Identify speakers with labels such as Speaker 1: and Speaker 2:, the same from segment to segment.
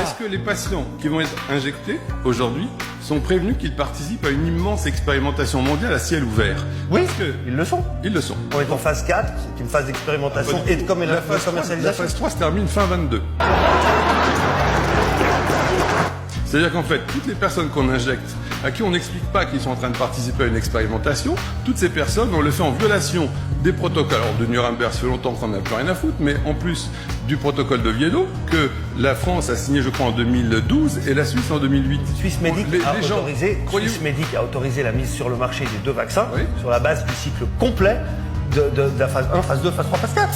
Speaker 1: Est-ce que les patients qui vont être injectés aujourd'hui sont prévenus qu'ils participent à une immense expérimentation mondiale à ciel ouvert?
Speaker 2: Oui, ils le sont.
Speaker 1: Ils le sont.
Speaker 2: On est en phase 4, qui est une phase d'expérimentation et de
Speaker 1: La
Speaker 2: commercialisation.
Speaker 1: phase 3 se termine fin 22. C'est-à-dire qu'en fait, toutes les personnes qu'on injecte, à qui on n'explique pas qu'ils sont en train de participer à une expérimentation, toutes ces personnes, on le fait en violation des protocoles. Alors de Nuremberg, ça fait longtemps qu'on n'a plus rien à foutre, mais en plus du protocole de Oviedo, que la France a signé, je crois, en 2012 et la Suisse en 2008.
Speaker 2: Suisse Medic a autorisé la mise sur le marché des 2 vaccins sur la base du cycle complet de la phase 1, phase 2, phase 3, phase 4.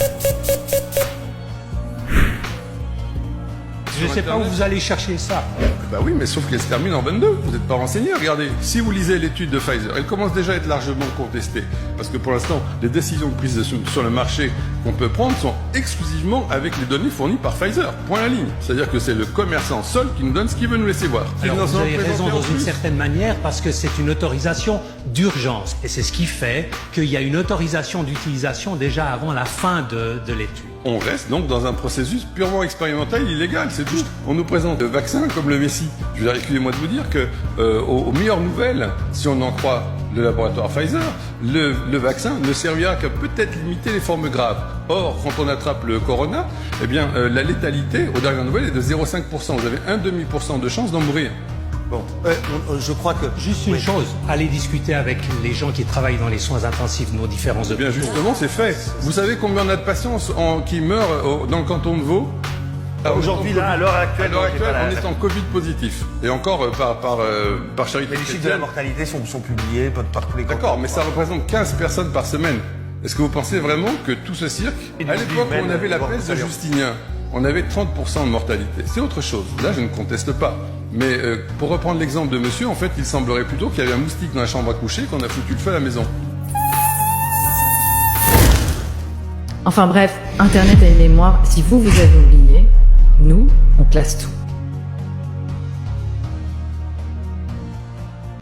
Speaker 3: Je ne sais pas où vous allez chercher ça.
Speaker 1: Bah oui, mais sauf qu'elle se termine en 22. Vous n'êtes pas renseigné. Regardez, si vous lisez l'étude de Pfizer, elle commence déjà à être largement contestée. Parce que pour l'instant, les décisions de prise sur le marché qu'on peut prendre sont exclusivement avec les données fournies par Pfizer. Point à la ligne. C'est-à-dire que c'est le commerçant seul qui nous donne ce qu'il veut nous laisser voir.
Speaker 3: Alors vous avez raison dans une certaine manière parce que c'est une autorisation d'urgence. Et c'est ce qui fait qu'il y a une autorisation d'utilisation déjà avant la fin de l'étude.
Speaker 1: On reste donc dans un processus purement expérimental illégal, c'est juste. On nous présente le vaccin comme le Messie. Je veux dire, excusez-moi de vous dire que, aux meilleures nouvelles, si on en croit le laboratoire Pfizer, le vaccin ne servira qu'à peut-être limiter les formes graves. Or, quand on attrape le corona, eh bien, la létalité, aux dernières nouvelles, est de 0,5%. Vous avez 1,5% de chance d'en mourir.
Speaker 2: Bon, je crois que...
Speaker 3: Juste une chose, allez discuter avec les gens qui travaillent dans les soins intensifs de nos différents hôpitaux.
Speaker 1: Eh bien, justement, c'est fait. Vous savez combien on a de patients qui meurent dans le canton de Vaud?
Speaker 2: Aujourd'hui, là, à l'heure actuelle,
Speaker 1: on est en Covid positif. Et encore par charité.
Speaker 2: Mais les chiffres de la mortalité sont publiés par tous les cantons.
Speaker 1: D'accord, mais ça représente 15 personnes par semaine. Est-ce que vous pensez vraiment que tout ce cirque... À l'époque où on avait la peste de Justinien, on avait 30% de mortalité. C'est autre chose. Là, je ne conteste pas. Mais pour reprendre l'exemple de monsieur, en fait, il semblerait plutôt qu'il y avait un moustique dans la chambre à coucher qu'on a foutu le feu à la maison.
Speaker 4: Enfin bref, Internet a une mémoire. Si vous avez oublié, nous, on classe tout.